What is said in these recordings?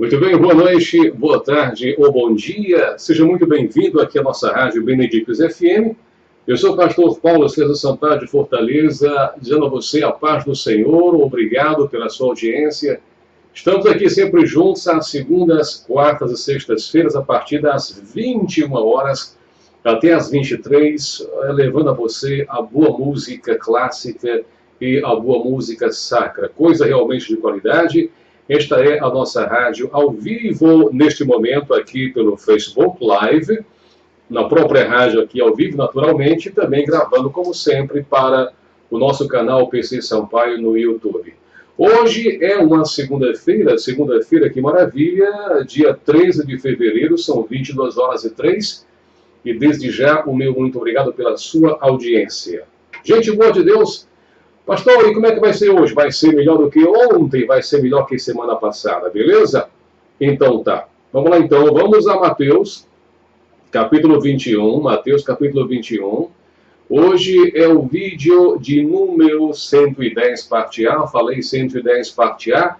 Muito bem, boa noite, boa tarde ou bom dia. Seja muito bem-vindo aqui à nossa rádio Benedictus FM. Eu sou o pastor Paulo César Sampaio de Fortaleza, dizendo a você a paz do Senhor, obrigado pela sua audiência. Estamos aqui sempre juntos às segundas, quartas e sextas-feiras, a partir das 21 horas até as 23, levando a você a boa música clássica e a boa música sacra, coisa realmente de qualidade. Esta é a nossa rádio ao vivo, neste momento, aqui pelo Facebook Live, na própria rádio aqui ao vivo, naturalmente, também gravando, como sempre, para o nosso canal PC Sampaio no YouTube. Hoje é uma segunda-feira, que maravilha, dia 13 de fevereiro, são 22 horas e 3, e desde já o meu muito obrigado pela sua audiência. Gente boa de Deus, pastor, e como é que vai ser hoje? Vai ser melhor do que ontem? Vai ser melhor que semana passada, beleza? Então tá. Vamos lá então, vamos a Mateus, capítulo 21. Mateus, capítulo 21. Hoje é o vídeo de número 110, parte A. Falei 110, parte A.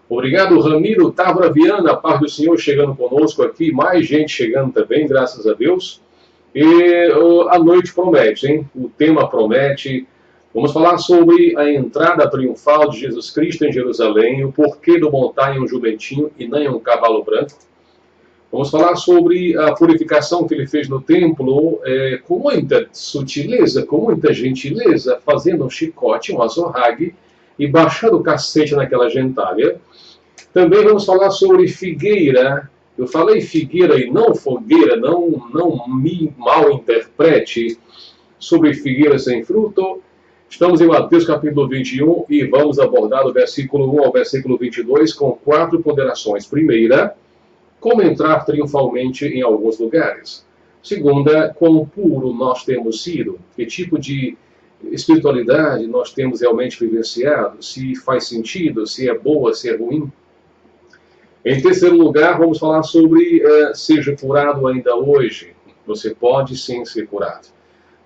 Obrigado, Ramiro Távora Viana, paz do Senhor chegando conosco aqui. Mais gente chegando também, graças a Deus. E a noite promete, hein? O tema promete. Vamos falar sobre a entrada triunfal de Jesus Cristo em Jerusalém, o porquê do montar em um jumentinho e não em um cavalo branco. Vamos falar sobre a purificação que ele fez no templo, com muita sutileza, com muita gentileza, fazendo um chicote, um azorrague, e baixando o cacete naquela gentalha. Também vamos falar sobre figueira. Eu falei figueira e não fogueira, não me mal interprete, sobre figueira sem fruto. Estamos em Mateus capítulo 21 e vamos abordar do versículo 1 ao versículo 22 com 4 ponderações. Primeira, como entrar triunfalmente em alguns lugares. Segunda, quão puro nós temos sido, que tipo de espiritualidade nós temos realmente vivenciado, se faz sentido, se é boa, se é ruim. Em terceiro lugar, vamos falar sobre seja curado ainda hoje. Você pode sim ser curado.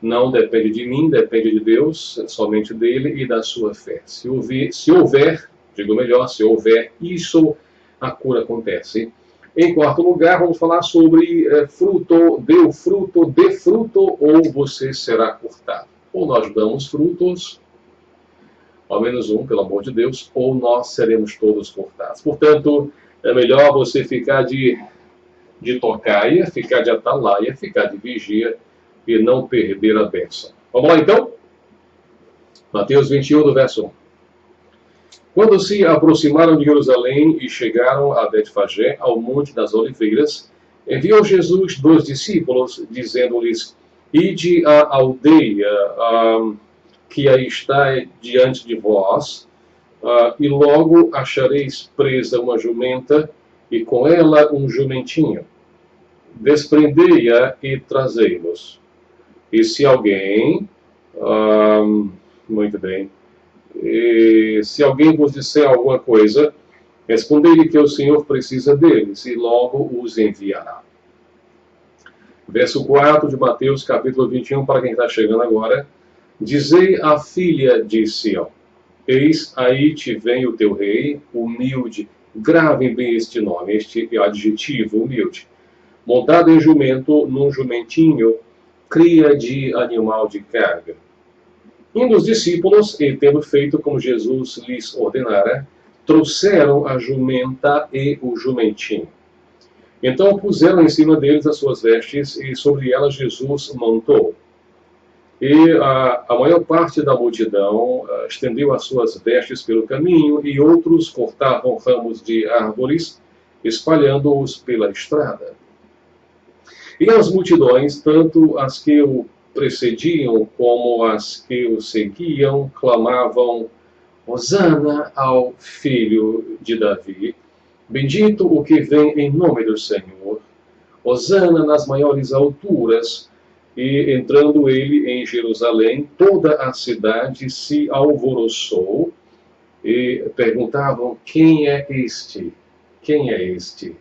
Não depende de mim, depende de Deus, somente dele e da sua fé. Se houver isso, a cura acontece. Em quarto lugar, vamos falar sobre fruto, dê fruto ou você será cortado. Ou nós damos frutos, ao menos um, pelo amor de Deus, ou nós seremos todos cortados. Portanto, é melhor você ficar de tocaia, ficar de atalaia, ficar de vigia, e não perder a bênção. Vamos lá então? Mateus 21, do verso 1. Quando se aproximaram de Jerusalém e chegaram a Betfagé, ao Monte das Oliveiras, enviou Jesus 2 discípulos, dizendo-lhes, ide à aldeia que aí está diante de vós, e logo achareis presa uma jumenta, e com ela um jumentinho. Desprendei-a e trazei-los. E se alguém, muito bem, se alguém vos disser alguma coisa, respondei-lhe que o Senhor precisa deles e logo os enviará. Verso 4 de Mateus, capítulo 21, para quem está chegando agora. Dizei à filha de Sião, eis aí te vem o teu rei, humilde, gravem bem este nome, este adjetivo, humilde, montado em jumento, num jumentinho, cria de animal de carga. Indo os discípulos, e tendo feito como Jesus lhes ordenara, trouxeram a jumenta e o jumentinho. Então puseram em cima deles as suas vestes, e sobre elas Jesus montou. E a maior parte da multidão estendeu as suas vestes pelo caminho, e outros cortavam ramos de árvores, espalhando-os pela estrada. E as multidões, tanto as que o precediam como as que o seguiam, clamavam, Hosana ao filho de Davi, bendito o que vem em nome do Senhor, Hosana nas maiores alturas. E entrando ele em Jerusalém, toda a cidade se alvoroçou e perguntavam, quem é este? Quem é este?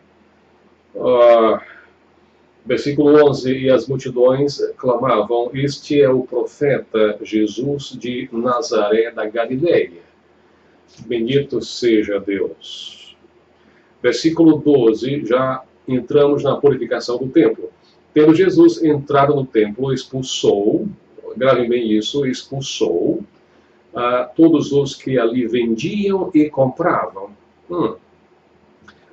Versículo 11, e as multidões clamavam, este é o profeta Jesus de Nazaré da Galileia. Bendito seja Deus. Versículo 12, já entramos na purificação do templo. Tendo Jesus entrado no templo, expulsou, gravem bem isso, expulsou todos os que ali vendiam e compravam.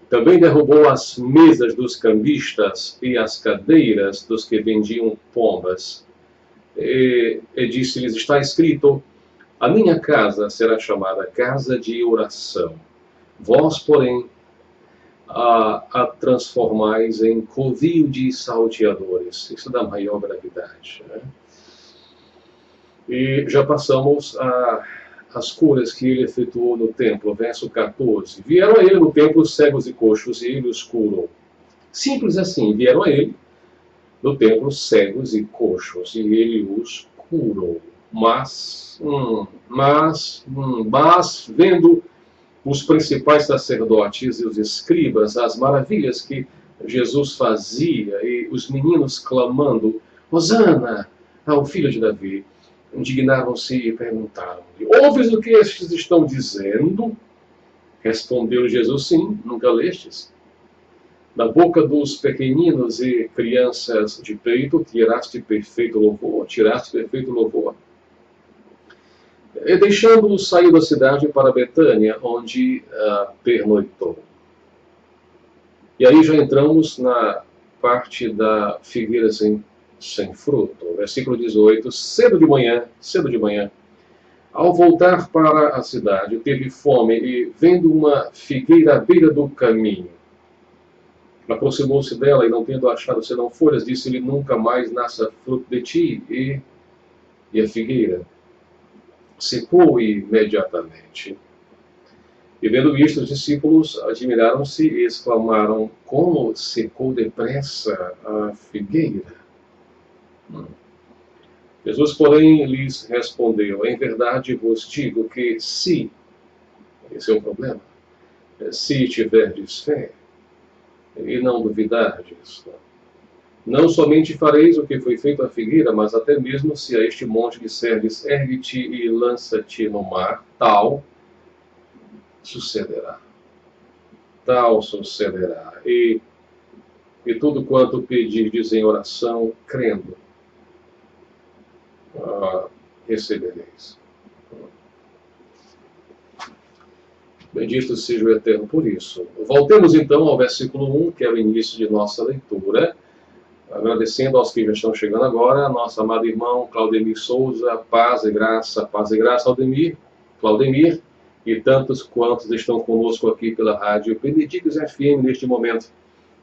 Também derrubou as mesas dos cambistas e as cadeiras dos que vendiam pombas. E disse-lhes, está escrito, a minha casa será chamada casa de oração. Vós, porém, a transformais em covil de salteadores. Isso dá maior gravidade, né? E já passamos as curas que ele efetuou no templo, verso 14. Vieram a ele no templo cegos e coxos, e ele os curou. Simples assim, vieram a ele no templo cegos e coxos, e ele os curou. Mas vendo os principais sacerdotes e os escribas as maravilhas que Jesus fazia, e os meninos clamando, Hosana ao filho de Davi, indignaram-se e perguntaram-lhe, ouves o que estes estão dizendo? Respondeu Jesus, sim, nunca lestes? Da boca dos pequeninos e crianças de peito tiraste perfeito louvor, E deixando-o, saiu da cidade para Betânia, onde pernoitou. E aí já entramos na parte da figueira sem fruto. Versículo 18, cedo de manhã, ao voltar para a cidade, teve fome e, vendo uma figueira à beira do caminho, aproximou-se dela e, não tendo achado senão folhas, disse-lhe, nunca mais nasça fruto de ti. E a figueira secou imediatamente. E vendo isto, os discípulos admiraram-se e exclamaram, como secou depressa a figueira? Jesus, porém, lhes respondeu, em verdade vos digo que se, esse é o problema, se tiverdes fé e não duvidardes, não somente fareis o que foi feito à figueira, mas até mesmo se a este monte disserdes, ergue-te e lança-te no mar, tal sucederá. Tal sucederá. E tudo quanto pedirdes em oração, crendo, recebereis. Bendito seja o Eterno por isso. Voltemos então ao versículo 1, que é o início de nossa leitura, agradecendo aos que já estão chegando agora, nosso amado irmão Claudemir Souza, paz e graça, Claudemir, e tantos quantos estão conosco aqui pela rádio Benedictus FM neste momento.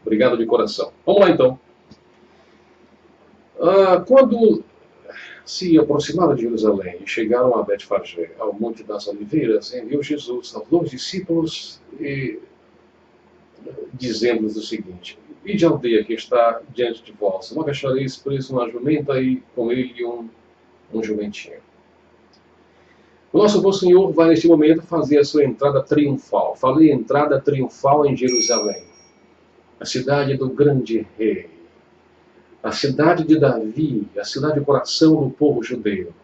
Obrigado de coração. Vamos lá então. Quando se aproximaram de Jerusalém e chegaram a Betfagé, ao Monte das Oliveiras, enviou Jesus aos 12 discípulos e dizendo-lhes o seguinte, ide à aldeia que está diante de vós, logo achareis preso uma jumenta e com ele um jumentinho. O nosso bom Senhor vai neste momento fazer a sua entrada triunfal. Falei entrada triunfal em Jerusalém, a cidade do grande rei, a cidade de Davi, a cidade do coração do povo judeu.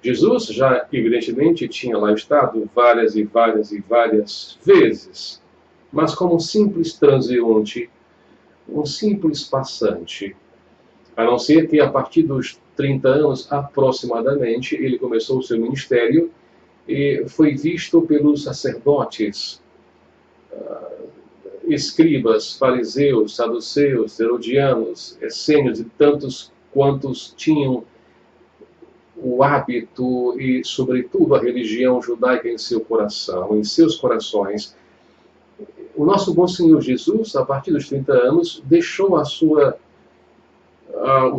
Jesus já, evidentemente, tinha lá estado várias vezes, mas como um simples transeunte, um simples passante, a não ser que a partir dos 30 anos aproximadamente, ele começou o seu ministério e foi visto pelos sacerdotes, escribas, fariseus, saduceus, herodianos, essênios e tantos quantos tinham o hábito e, sobretudo, a religião judaica em seu coração, em seus corações. O nosso bom Senhor Jesus, a partir dos 30 anos, deixou o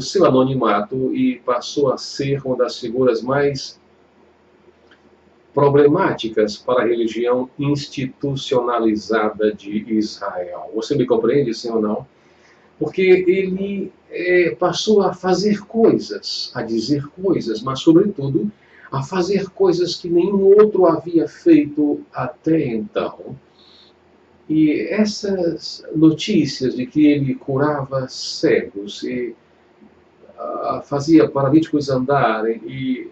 seu anonimato e passou a ser uma das figuras mais problemáticas para a religião institucionalizada de Israel. Você me compreende, sim ou não? Porque ele passou a fazer coisas, a dizer coisas, mas, sobretudo, a fazer coisas que nenhum outro havia feito até então. E essas notícias de que ele curava cegos e fazia paralíticos andarem e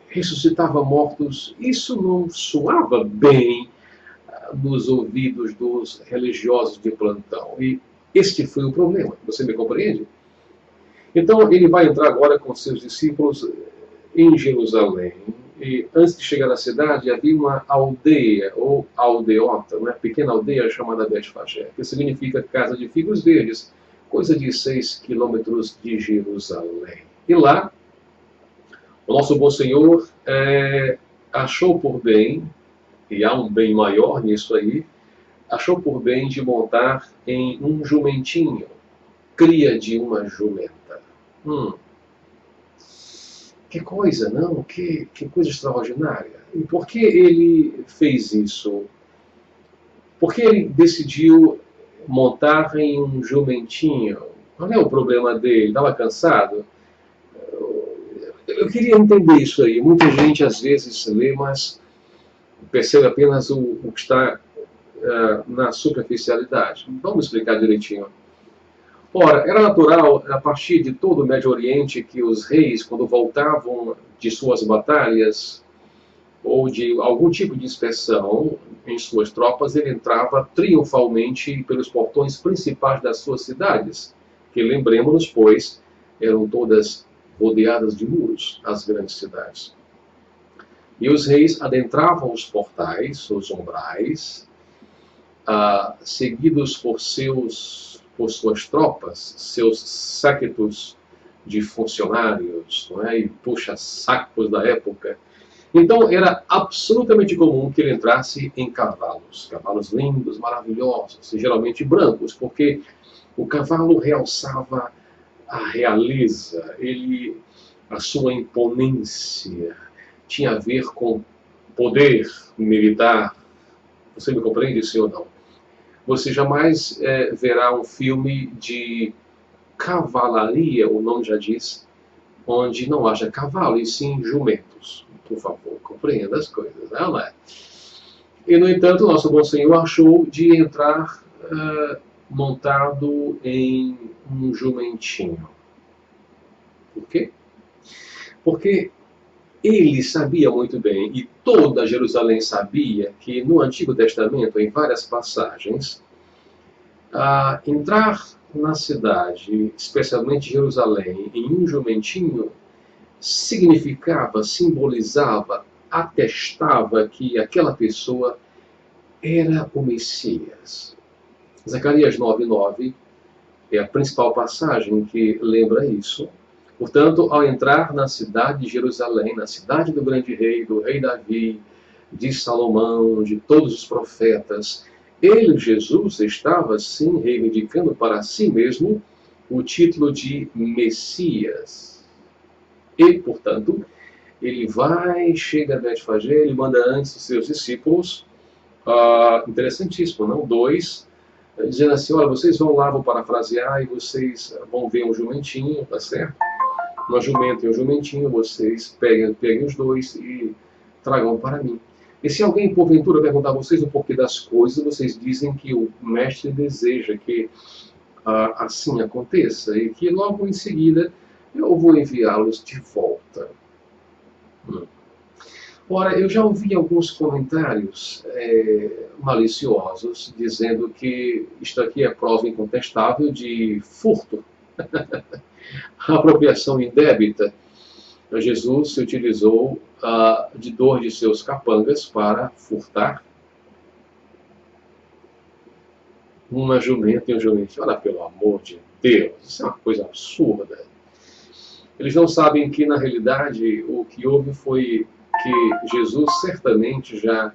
ressuscitava mortos, isso não soava bem nos ouvidos dos religiosos de plantão. E este foi o problema, você me compreende? Então ele vai entrar agora com seus discípulos em Jerusalém. E antes de chegar na cidade havia uma aldeia, ou aldeota, uma pequena aldeia chamada Betfagé, que significa casa de figos verdes, coisa de 6 quilômetros de Jerusalém. E lá, o nosso bom Senhor achou por bem, e há um bem maior nisso aí, achou por bem de montar em um jumentinho, cria de uma jumenta. Que coisa, não? Que coisa extraordinária. E por que ele fez isso? Por que ele decidiu montar em um jumentinho? Qual é o problema dele? Estava cansado? Eu queria entender isso aí. Muita gente às vezes lê, mas percebe apenas o que está na superficialidade. Vamos explicar direitinho. Ora, era natural, a partir de todo o Médio Oriente, que os reis, quando voltavam de suas batalhas ou de algum tipo de inspeção em suas tropas, ele entrava triunfalmente pelos portões principais das suas cidades, que, lembremos-nos, pois, eram todas rodeadas de muros, as grandes cidades. E os reis adentravam os portais, os umbrais, seguidos por suas tropas, seus séquitos de funcionários, não é? E puxa-sacos da época. Então era absolutamente comum que ele entrasse em cavalos lindos, maravilhosos, e geralmente brancos, porque o cavalo realçava a realeza, a sua imponência tinha a ver com poder militar. Você me compreende, sim ou não? Você jamais verá um filme de cavalaria, o nome já diz, onde não haja cavalo, e sim jumentos. Por favor, compreenda as coisas, não é? E, no entanto, o nosso bom Senhor achou de entrar montado em um jumentinho. Por quê? Porque ele sabia muito bem, e toda Jerusalém sabia, que no Antigo Testamento, em várias passagens, entrar na cidade, especialmente Jerusalém, em um jumentinho, significava, simbolizava, atestava que aquela pessoa era o Messias. Zacarias 9:9 é a principal passagem que lembra isso. Portanto, ao entrar na cidade de Jerusalém, na cidade do grande rei, do rei Davi, de Salomão, de todos os profetas, ele, Jesus, estava, sim, reivindicando para si mesmo o título de Messias. E, portanto, ele chega a Betfagé, ele manda antes os seus discípulos, interessantíssimo, não? 2, dizendo assim, olha, vocês vão lá, vou parafrasear, e vocês vão ver um jumentinho, tá certo? Uma jumenta e um jumentinho, vocês peguem os dois e tragam para mim. E se alguém, porventura, perguntar a vocês o porquê das coisas, vocês dizem que o mestre deseja que assim aconteça e que logo em seguida eu vou enviá-los de volta. Ora, eu já ouvi alguns comentários maliciosos dizendo que isto aqui é prova incontestável de furto. Apropriação indébita. Jesus se utilizou de 2 de seus capangas para furtar uma jumenta e um jumentinho. Olha, pelo amor de Deus, isso é uma coisa absurda. Eles não sabem que, na realidade, o que houve foi que Jesus certamente já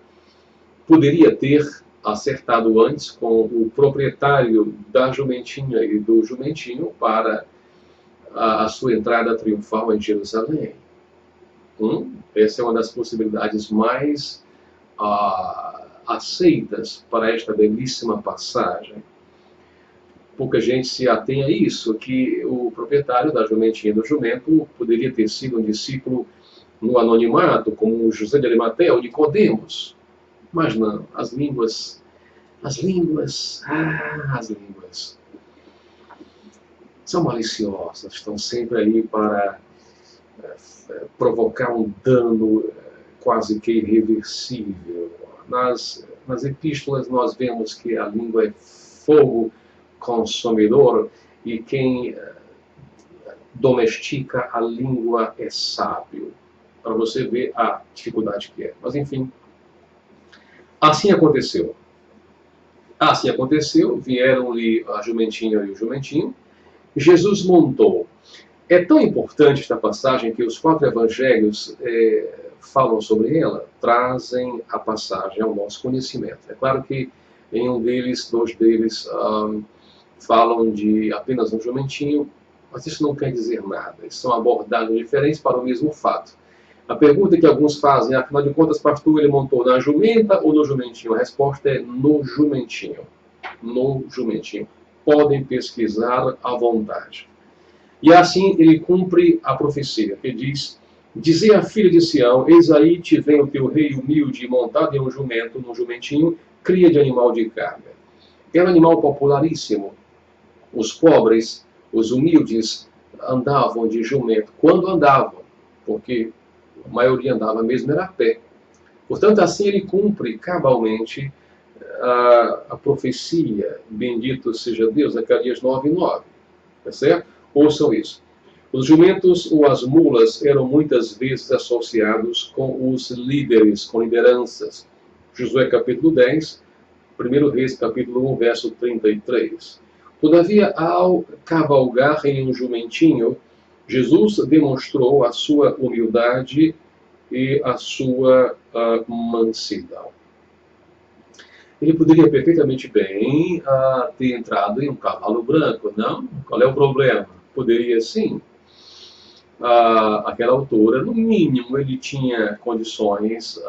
poderia ter acertado antes com o proprietário da jumentinha e do jumentinho para a sua entrada triunfal em Jerusalém. Essa é uma das possibilidades mais aceitas para esta belíssima passagem. Pouca gente se atém a isso, que o proprietário da jumentinha e do jumento poderia ter sido um discípulo no anonimato, como José de Arimateia ou Nicodemos. Mas não, as línguas são maliciosas, estão sempre aí para provocar um dano quase que irreversível nas nas epístolas nós vemos que a língua é fogo consumidor e quem domestica a língua é sábio. Para você ver a dificuldade que é. Mas enfim, assim aconteceu. Assim aconteceu, vieram-lhe a jumentinha e o jumentinho, Jesus montou. É tão importante esta passagem que os 4 evangelhos falam sobre ela, trazem a passagem ao nosso conhecimento. É claro que em um deles, 2 deles, falam de apenas um jumentinho, mas isso não quer dizer nada. São abordagens diferentes para o mesmo fato. A pergunta que alguns fazem, afinal de contas, pastor, ele montou na jumenta ou no jumentinho? A resposta é no jumentinho. No jumentinho. Podem pesquisar à vontade. E assim ele cumpre a profecia, que diz: dizei à filha de Sião, eis aí te vem o teu rei humilde, montado em um jumento, num jumentinho, cria de animal de carga. Era um animal popularíssimo. Os pobres, os humildes, andavam de jumento. Quando andavam, porque a maioria andava mesmo era a pé. Portanto, assim ele cumpre cabalmente a profecia. Bendito seja Deus, Zacarias 9:9. Tá certo? Ouçam isso. Os jumentos ou as mulas eram muitas vezes associados com os líderes, com lideranças. Josué capítulo 10, 1 Reis capítulo 1, verso 33. Todavia, ao cavalgar em um jumentinho, Jesus demonstrou a sua humildade e a sua mansidão. Ele poderia perfeitamente bem ter entrado em um cavalo branco, não? Qual é o problema? Poderia sim. Àquela altura, no mínimo, ele tinha condições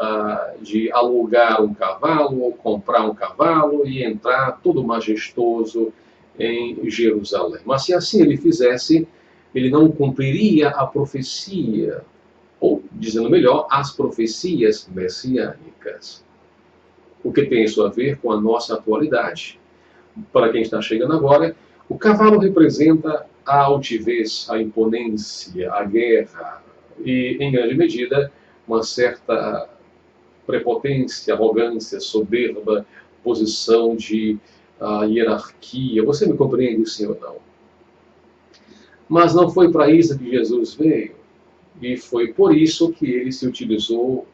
de alugar um cavalo ou comprar um cavalo e entrar todo majestoso em Jerusalém. Mas se assim ele fizesse, ele não cumpriria a profecia, ou, dizendo melhor, as profecias messiânicas. O que tem isso a ver com a nossa atualidade? Para quem está chegando agora, o cavalo representa a altivez, a imponência, a guerra e, em grande medida, uma certa prepotência, arrogância, soberba, posição de hierarquia. Você me compreende, sim ou não? Mas não foi para isso que Jesus veio. E foi por isso que ele se utilizou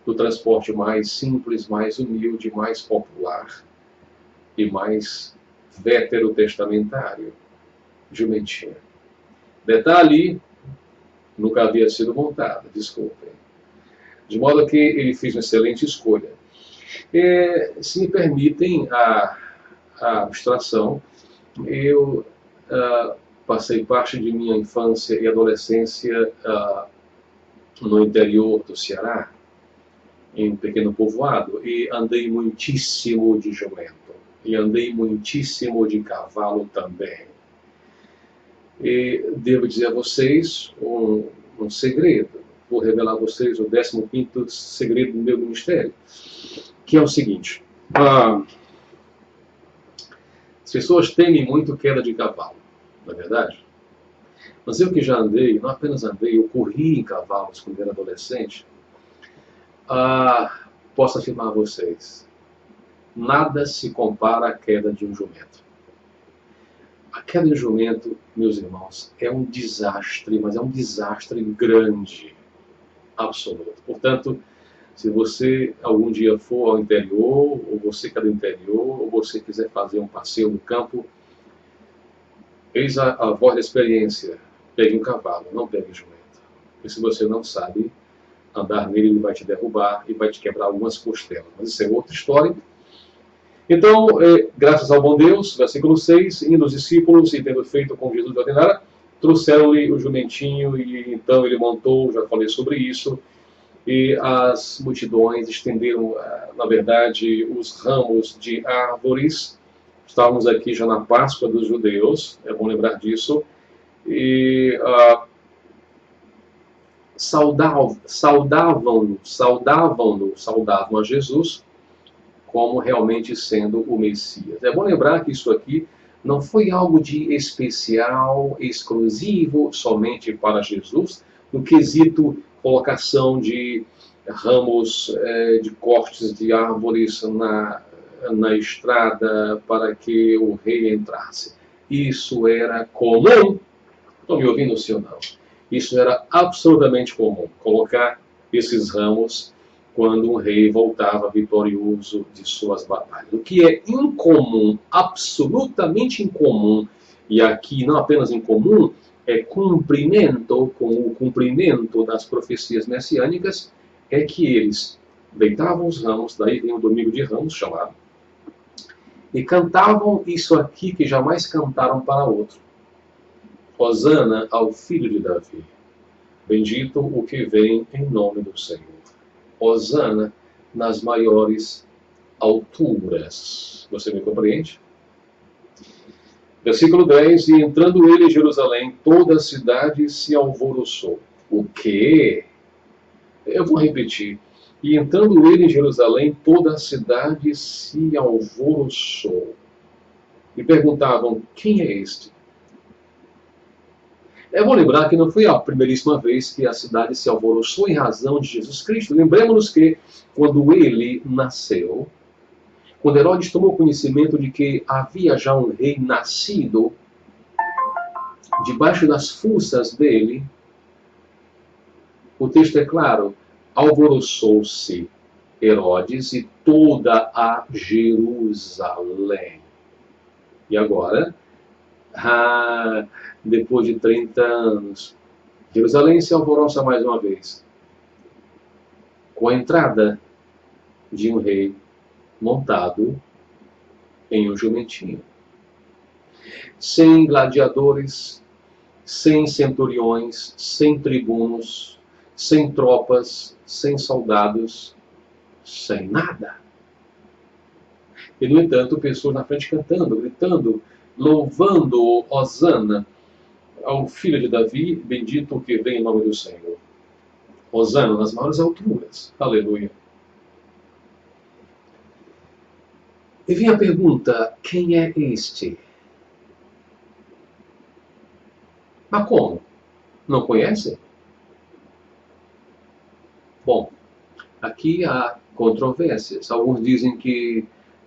do transporte mais simples, mais humilde, mais popular e mais veterotestamentário, jumentinho. Detalhe, nunca havia sido montada, desculpem. De modo que ele fez uma excelente escolha. Se me permitem a abstração, eu passei parte de minha infância e adolescência no interior do Ceará, em um pequeno povoado, e andei muitíssimo de jumento. E andei muitíssimo de cavalo também. E devo dizer a vocês um segredo. Vou revelar a vocês o 15º segredo do meu ministério, que é o seguinte. As pessoas temem muito queda de cavalo, não é verdade? Mas eu que já andei, não apenas andei, eu corri em cavalos quando era adolescente, posso afirmar a vocês, nada se compara à queda de um jumento. A queda de um jumento, meus irmãos, é um desastre, mas é um desastre grande, absoluto. Portanto, se você algum dia for ao interior, ou você que é do interior, ou você quiser fazer um passeio no campo, eis a voz da experiência. Pegue um cavalo, não pegue jumento. Porque se você não sabe andar nele, ele vai te derrubar e vai te quebrar algumas costelas. Mas isso é outra história. Então, graças ao bom Deus, versículo 6, indo os discípulos e tendo feito com Jesus de ordenara, trouxeram-lhe o jumentinho e então ele montou, já falei sobre isso, e as multidões estenderam, na verdade, os ramos de árvores. Estávamos aqui já na Páscoa dos judeus, é bom lembrar disso, e saudavam a Jesus como realmente sendo o Messias. É bom lembrar que isso aqui não foi algo de especial, exclusivo, somente para Jesus, no quesito colocação de ramos de cortes de árvores na estrada para que o rei entrasse. Isso era comum. Estão me ouvindo, sim ou não? Isso era absolutamente comum, colocar esses ramos quando um rei voltava vitorioso de suas batalhas. O que é incomum, absolutamente incomum, e aqui não apenas incomum, é cumprimento, com o cumprimento das profecias messiânicas, é que eles deitavam os ramos, daí vem o domingo de ramos chamado, e cantavam isso aqui que jamais cantaram para outro. Hosana ao filho de Davi. Bendito o que vem em nome do Senhor. Hosana nas maiores alturas. Você me compreende? Versículo 10. E entrando ele em Jerusalém, toda a cidade se alvoroçou. O quê? Eu vou repetir. E entrando ele em Jerusalém, toda a cidade se alvoroçou. E perguntavam, quem é este? Eu vou lembrar que não foi a primeiríssima vez que a cidade se alvoroçou em razão de Jesus Cristo. Lembremos-nos que quando ele nasceu, quando Herodes tomou conhecimento de que havia já um rei nascido debaixo das fuças dele, o texto é claro, alvoroçou-se Herodes e toda a Jerusalém. E agora, depois de 30 anos, Jerusalém se alvoroça mais uma vez, com a entrada de um rei montado em um jumentinho. Sem gladiadores, sem centuriões, sem tribunos, sem tropas, sem soldados, sem nada. E, no entanto, pessoas na frente cantando, gritando, louvando Hosana ao filho de Davi, bendito o que vem em nome do Senhor. Hosana nas maiores alturas. Aleluia. E vem a pergunta, quem é este? Mas como? Não conhece? Bom, aqui há controvérsias. Alguns dizem que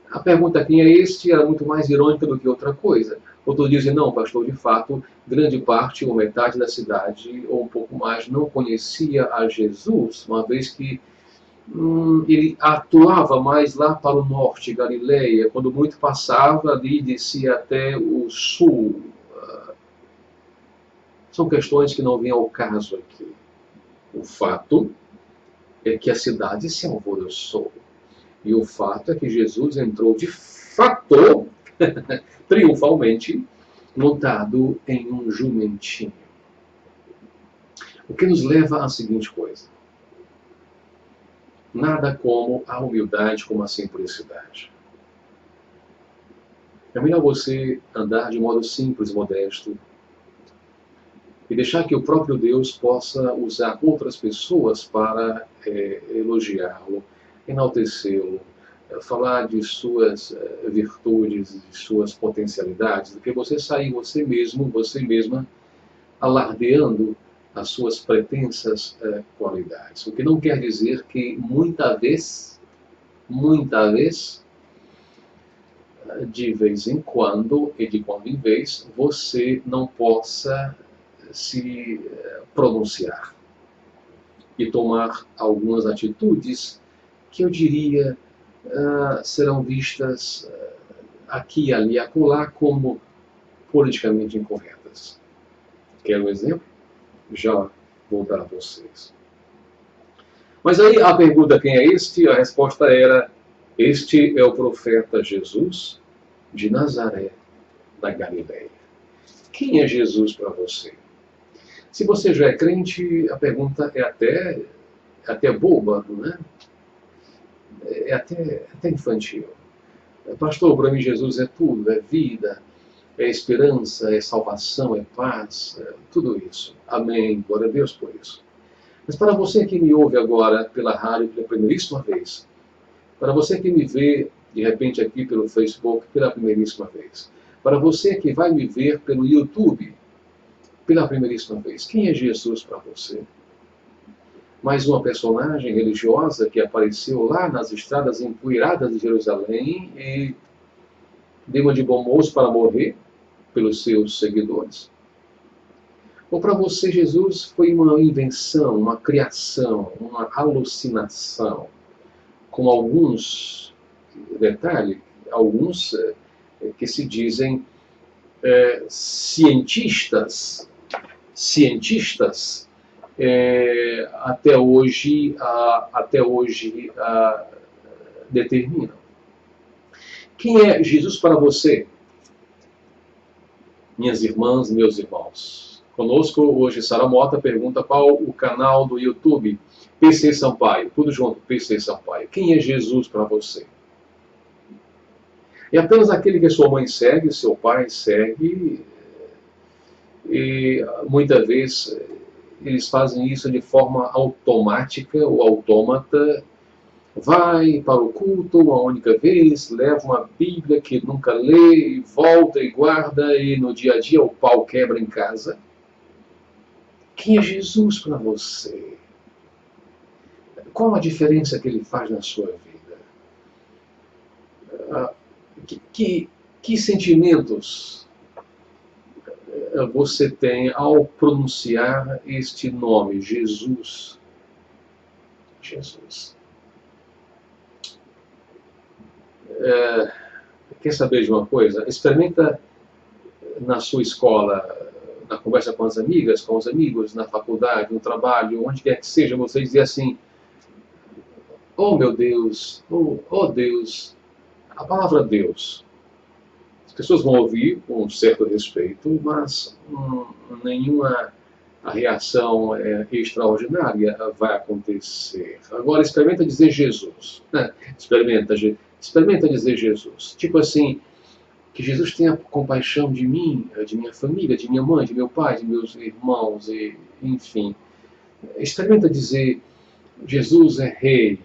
a pergunta quem é este era muito mais irônica do que outra coisa. Outros dizem, não, pastor, de fato, grande parte ou metade da cidade, ou um pouco mais, não conhecia a Jesus, uma vez que ele atuava mais lá para o norte, Galileia, quando muito passava ali, descia até o sul. São questões que não vêm ao caso aqui. O fato é que a cidade se alvoroçou. E o fato é que Jesus entrou de fato, triunfalmente, montado em um jumentinho. O que nos leva à seguinte coisa. Nada como a humildade, como a simplicidade. É melhor você andar de modo simples, modesto, e deixar que o próprio Deus possa usar outras pessoas para elogiá-lo, enaltecê-lo, falar de suas virtudes, de suas potencialidades, do que você sair você mesmo, você mesma, alardeando as suas pretensas qualidades. O que não quer dizer que muita vez, de vez em quando, e de quando em vez, você não possa se pronunciar e tomar algumas atitudes que eu diria serão vistas aqui, ali, acolá como politicamente incorretas. Quer um exemplo? Já vou dar a vocês. Mas aí a pergunta quem é este? A resposta era, este é o profeta Jesus de Nazaré, da Galileia. Quem é Jesus para você? Se você já é crente, a pergunta é até boba, não é? É até infantil. Pastor, para mim Jesus é tudo, é vida, é esperança, é salvação, é paz, tudo isso. Amém, glória a Deus por isso. Mas para você que me ouve agora pela rádio pela primeiríssima vez, para você que me vê de repente aqui pelo Facebook pela primeiríssima vez, para você que vai me ver pelo YouTube pela primeiríssima vez, quem é Jesus para você? mais uma personagem religiosa que apareceu lá nas estradas empoeiradas de Jerusalém e deu uma de bom moço para morrer pelos seus seguidores? Ou para você, Jesus foi uma invenção, uma criação, uma alucinação, com alguns, detalhe, alguns que se dizem cientistas, até hoje determinam. Quem é Jesus para você, minhas irmãs, meus irmãos? Conosco hoje Sara Mota pergunta qual o canal do YouTube. PC Sampaio, tudo junto, PC Sampaio. Quem é Jesus para você? É apenas aquele que sua mãe segue, seu pai segue, e muitas vezes eles fazem isso de forma automática ou autômata. Vai para o culto uma única vez, leva uma Bíblia que nunca lê, e volta e guarda, e no dia a dia o pau quebra em casa. Quem é Jesus para você? Qual a diferença que ele faz na sua vida? Que sentimentos você tem ao pronunciar este nome, Jesus? Jesus. Quer saber de uma coisa? Experimenta na sua escola, na conversa com as amigas, com os amigos, na faculdade, no trabalho, onde quer que seja, você dizer assim: oh meu Deus, oh Deus, a palavra Deus. As pessoas vão ouvir com um certo respeito, mas nenhuma reação extraordinária vai acontecer. Agora experimenta dizer Jesus. Né? Experimenta dizer Jesus. Tipo assim, que Jesus tenha compaixão de mim, de minha família, de minha mãe, de meu pai, de meus irmãos, e, enfim. Experimenta dizer, Jesus é Rei,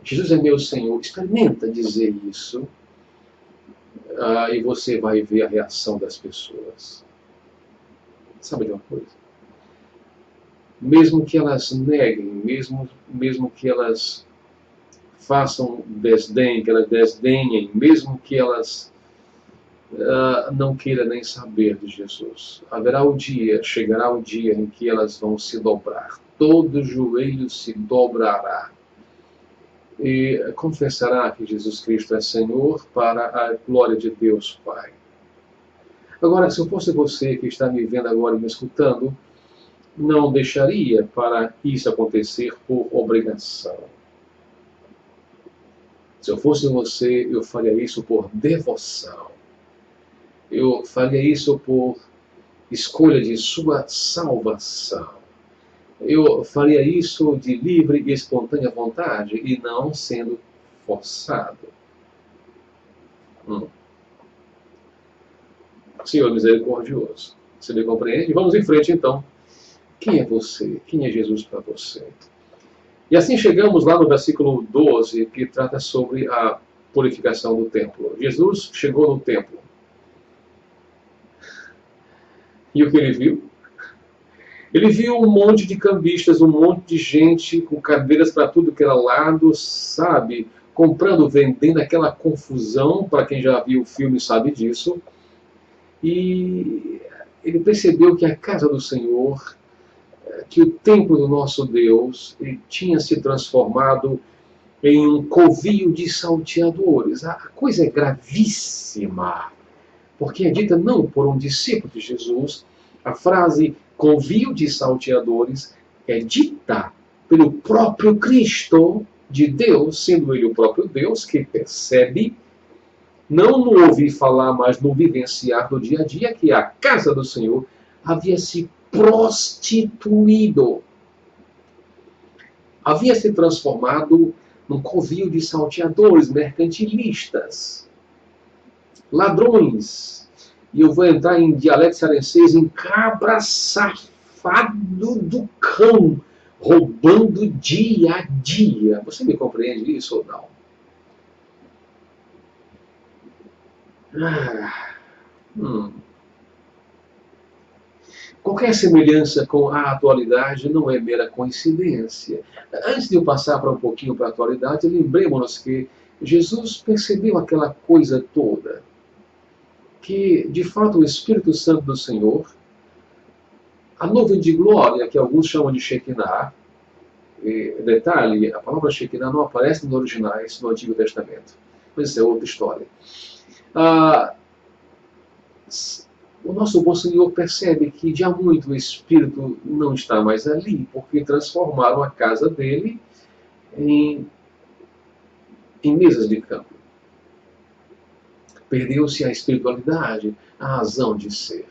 Jesus é meu Senhor. Experimenta dizer isso, e você vai ver a reação das pessoas. Sabe de uma coisa? Mesmo que elas neguem, mesmo que elas façam desdém, que elas desdenhem, mesmo que elas não queira nem saber de Jesus. Chegará o dia em que elas vão se dobrar. Todo joelho se dobrará. E confessará que Jesus Cristo é Senhor para a glória de Deus Pai. Agora, se eu fosse você que está me vendo agora e me escutando, não deixaria para isso acontecer por obrigação. Se eu fosse você, eu faria isso por devoção. Eu faria isso por escolha de sua salvação. Eu faria isso de livre e espontânea vontade e não sendo forçado. Senhor misericordioso, você me compreende? Vamos em frente então. Quem é você? Quem é Jesus para você? E assim chegamos lá no versículo 12, que trata sobre a purificação do templo. Jesus chegou no templo. E o que ele viu? Ele viu um monte de cambistas, um monte de gente com cadeiras para tudo que era lado, sabe? Comprando, vendendo, aquela confusão, para quem já viu o filme sabe disso. E ele percebeu que a casa do Senhor, que o templo do nosso Deus, ele tinha se transformado em um covil de salteadores. A coisa é gravíssima, porque é dita não por um discípulo de Jesus. A frase covil de salteadores é dita pelo próprio Cristo de Deus, sendo ele o próprio Deus, que percebe, não no ouvir falar, mas no vivenciar do dia a dia, que a casa do Senhor havia se prostituído, havia se transformado num covil de salteadores, mercantilistas, ladrões. E eu vou entrar em dialeto cearense, em cabra safado do cão, roubando dia a dia. Você me compreende isso ou não? Qualquer semelhança com a atualidade não é mera coincidência. Antes de eu passar para um pouquinho para a atualidade, lembremos-nos que Jesus percebeu aquela coisa toda, que de fato o Espírito Santo do Senhor, a nuvem de glória, que alguns chamam de Shekinah, detalhe, a palavra Shekinah não aparece nos originais no Antigo Testamento, mas isso é outra história. O nosso bom Senhor percebe que de há muito o Espírito não está mais ali, porque transformaram a casa dele em mesas de campo. Perdeu-se a espiritualidade, a razão de ser.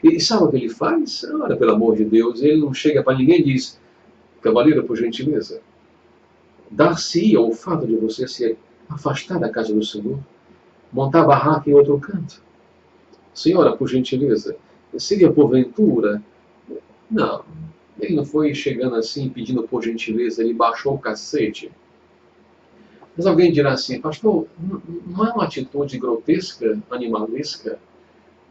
E sabe o que ele faz? Ora, pelo amor de Deus, ele não chega para ninguém e diz: cavaleiro, por gentileza, dar-se-ia o fato de você se afastar da casa do Senhor, montar barraca em outro canto. Senhora, por gentileza, seria porventura? Não, ele não foi chegando assim pedindo por gentileza, ele baixou o cacete. Mas alguém dirá assim: pastor, não é uma atitude grotesca, animalesca,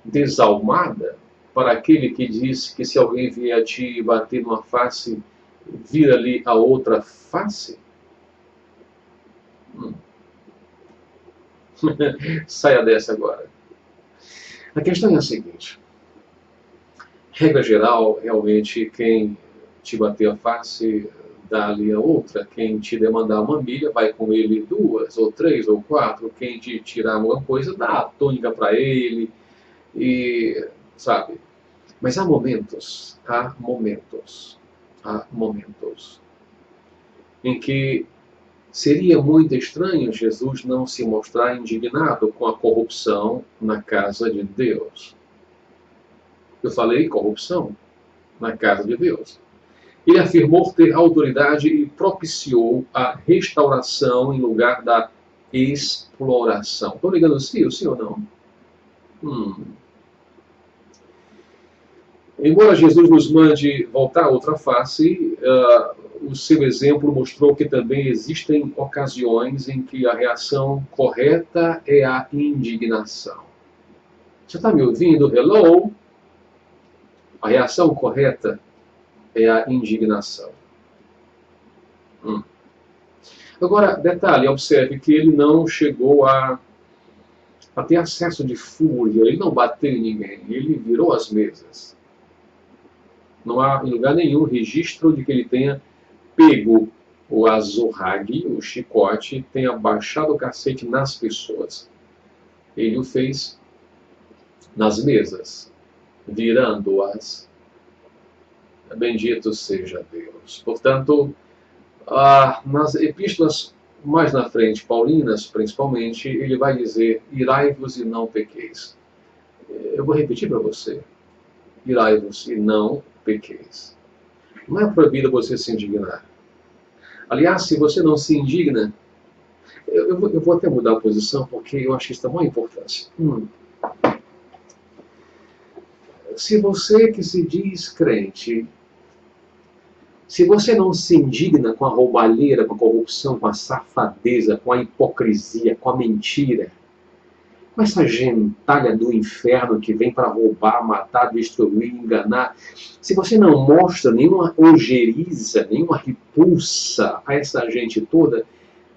desalmada, para aquele que diz que se alguém vier a te bater numa face, vira-lhe a outra face? Saia dessa agora. A questão é a seguinte: regra geral, realmente, quem te bater a face, dá-lhe a outra. Quem te demandar uma milha, vai com ele 2, ou 3, ou 4. Quem te tirar alguma coisa, dá a túnica para ele. E, sabe? Mas há momentos em que seria muito estranho Jesus não se mostrar indignado com a corrupção na casa de Deus. Eu falei corrupção na casa de Deus. Ele afirmou ter autoridade e propiciou a restauração em lugar da exploração. Estão ligando os fios, sim ou não? Embora Jesus nos mande voltar a outra face, o seu exemplo mostrou que também existem ocasiões em que a reação correta é a indignação. Você está me ouvindo? Hello? A reação correta é a indignação. Agora, detalhe, observe que ele não chegou a ter acesso de fúria, ele não bateu em ninguém, ele virou as mesas. Não há em lugar nenhum registro de que ele tenha pego o azorrague, o chicote, tenha baixado o cacete nas pessoas. Ele o fez nas mesas, virando-as. Bendito seja Deus. Portanto, nas epístolas mais na frente, paulinas principalmente, ele vai dizer: irai-vos e não pequeis. Eu vou repetir para você: irai-vos e não pequeis. Não é proibido você se indignar. Aliás, se você não se indigna, eu vou até mudar a posição, porque eu acho que isso tem uma importância. Se você que se diz crente, se você não se indigna com a roubalheira, com a corrupção, com a safadeza, com a hipocrisia, com a mentira, com essa gentalha do inferno que vem para roubar, matar, destruir, enganar, se você não mostra nenhuma ojeriza, nenhuma repulsa a essa gente toda,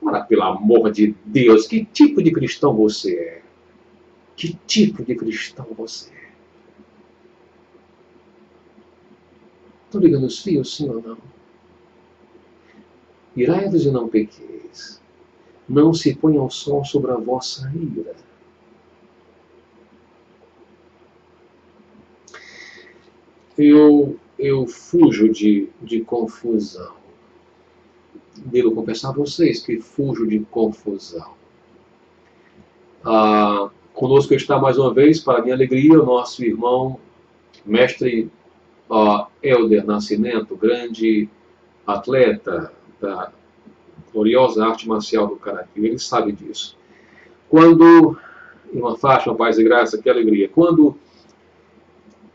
ora, pelo amor de Deus, que tipo de cristão você é? Que tipo de cristão você é? Estão ligando os fios, sim ou não? Irai-vos e não pequeis. Não se ponha o sol sobre a vossa ira. Eu fujo de confusão. Devo confessar a vocês que fujo de confusão. Conosco está mais uma vez, para minha alegria, o nosso irmão, mestre Helder Nascimento, grande atleta da gloriosa arte marcial do Karatê. Ele sabe disso. Quando, em uma faixa, uma paz e graça, que alegria, quando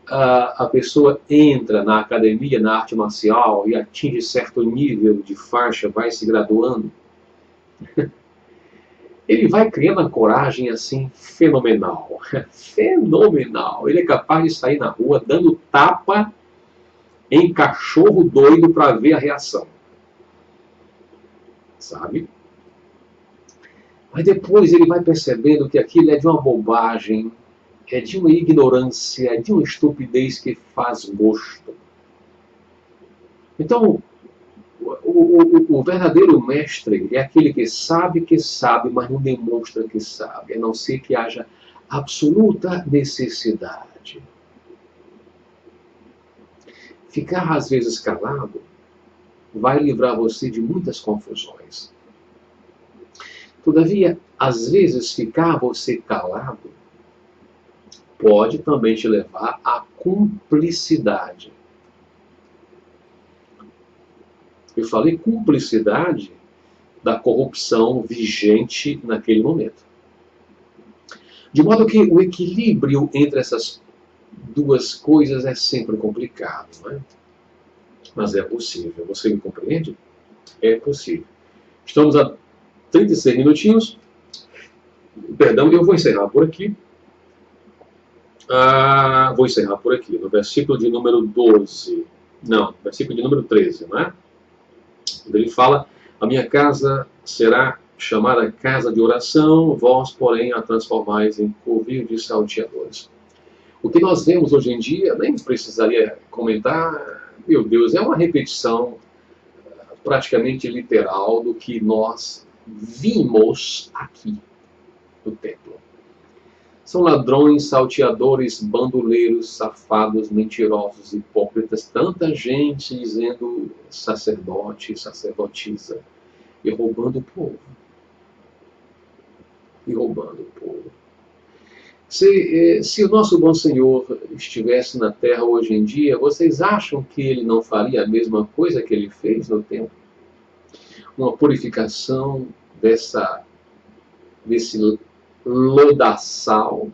a pessoa entra na academia, na arte marcial, e atinge certo nível de faixa, vai se graduando, ele vai criando uma coragem assim fenomenal. Fenomenal. Ele é capaz de sair na rua dando tapa em cachorro doido para ver a reação. Sabe? Mas depois ele vai percebendo que aquilo é de uma bobagem, é de uma ignorância, é de uma estupidez que faz gosto. Então, o verdadeiro mestre é aquele que sabe, mas não demonstra que sabe, a não ser que haja absoluta necessidade. Ficar às vezes calado vai livrar você de muitas confusões. Todavia, às vezes ficar você calado pode também te levar à cumplicidade. Eu falei cumplicidade da corrupção vigente naquele momento. De modo que o equilíbrio entre essas duas coisas é sempre complicado, não é? Mas é possível. Você me compreende? É possível. Estamos a 36 minutinhos. Perdão, eu vou encerrar por aqui. Vou encerrar por aqui, no versículo de número 12. Não, versículo de número 13, não é? Ele fala: a minha casa será chamada casa de oração, vós, porém, a transformais em covil de salteadores. O que nós vemos hoje em dia, nem precisaria comentar, meu Deus, é uma repetição praticamente literal do que nós vimos aqui no templo. São ladrões, salteadores, bandoleiros, safados, mentirosos, hipócritas, tanta gente dizendo sacerdote, sacerdotisa, e roubando o povo. E roubando o povo. Se o nosso bom Senhor estivesse na terra hoje em dia, vocês acham que ele não faria a mesma coisa que ele fez no templo? Uma purificação desse lodaçal.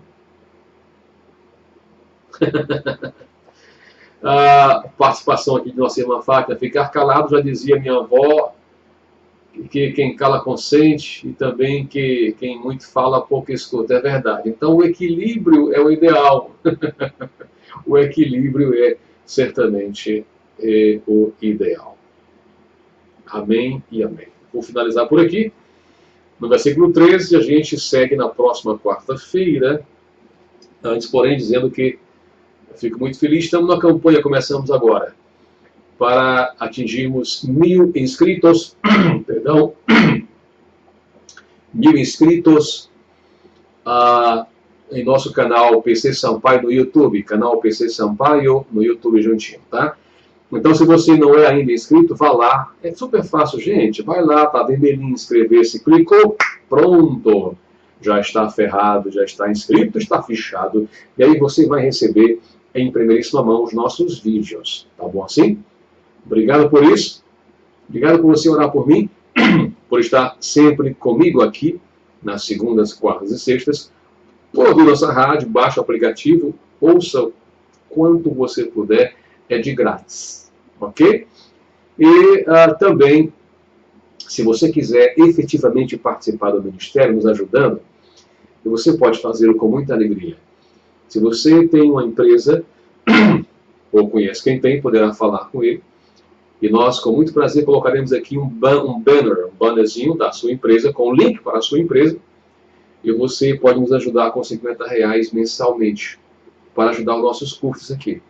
A participação aqui de nossa irmã Fátima: ficar calado, já dizia minha avó, que quem cala consente, e também que quem muito fala pouco escuta. É verdade. Então o equilíbrio é o ideal. O equilíbrio é certamente o ideal. Amém e amém. Vou finalizar por aqui. No versículo 13, a gente segue na próxima quarta-feira. Antes, porém, dizendo que eu fico muito feliz. Estamos na campanha, começamos agora, para atingirmos 1000 inscritos. Perdão. 1000 inscritos em nosso canal PC Sampaio no YouTube. Canal PC Sampaio no YouTube juntinho, tá? Então, se você não é ainda inscrito, vá lá. É super fácil, gente. Vai lá, tá vermelhinho, inscrever-se, clicou, pronto. Já está ferrado, já está inscrito, está fichado. E aí você vai receber em primeiríssima mão os nossos vídeos. Tá bom assim? Obrigado por isso. Obrigado por você orar por mim, por estar sempre comigo aqui, nas segundas, quartas e sextas. Por ouvir nossa rádio, baixe o aplicativo, ouça quanto você puder, é de grátis. Ok? E também, se você quiser efetivamente participar do Ministério, nos ajudando, você pode fazê-lo com muita alegria. Se você tem uma empresa, ou conhece quem tem, poderá falar com ele. E nós, com muito prazer, colocaremos aqui um bannerzinho da sua empresa, com o link para a sua empresa. E você pode nos ajudar com R$50 mensalmente, para ajudar os nossos cursos aqui.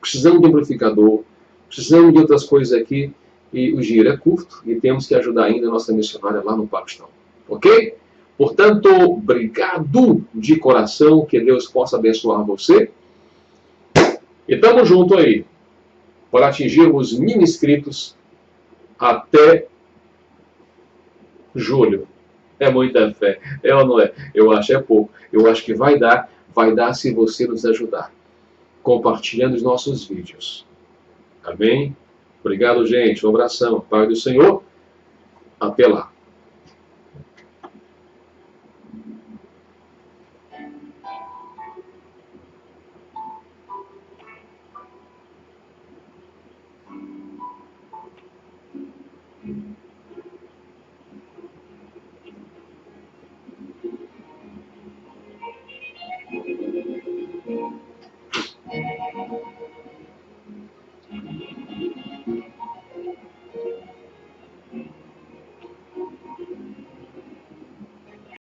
Precisamos de amplificador, precisamos de outras coisas aqui, e o dinheiro é curto, e temos que ajudar ainda a nossa missionária lá no Paquistão. Ok? Portanto, obrigado de coração, que Deus possa abençoar você. E estamos juntos aí, para atingirmos 1000 inscritos até julho. É muita fé. É ou não é? Eu acho é pouco. Eu acho que vai dar se você nos ajudar, compartilhando os nossos vídeos. Amém? Obrigado, gente. Um abração. Pai do Senhor. Até lá.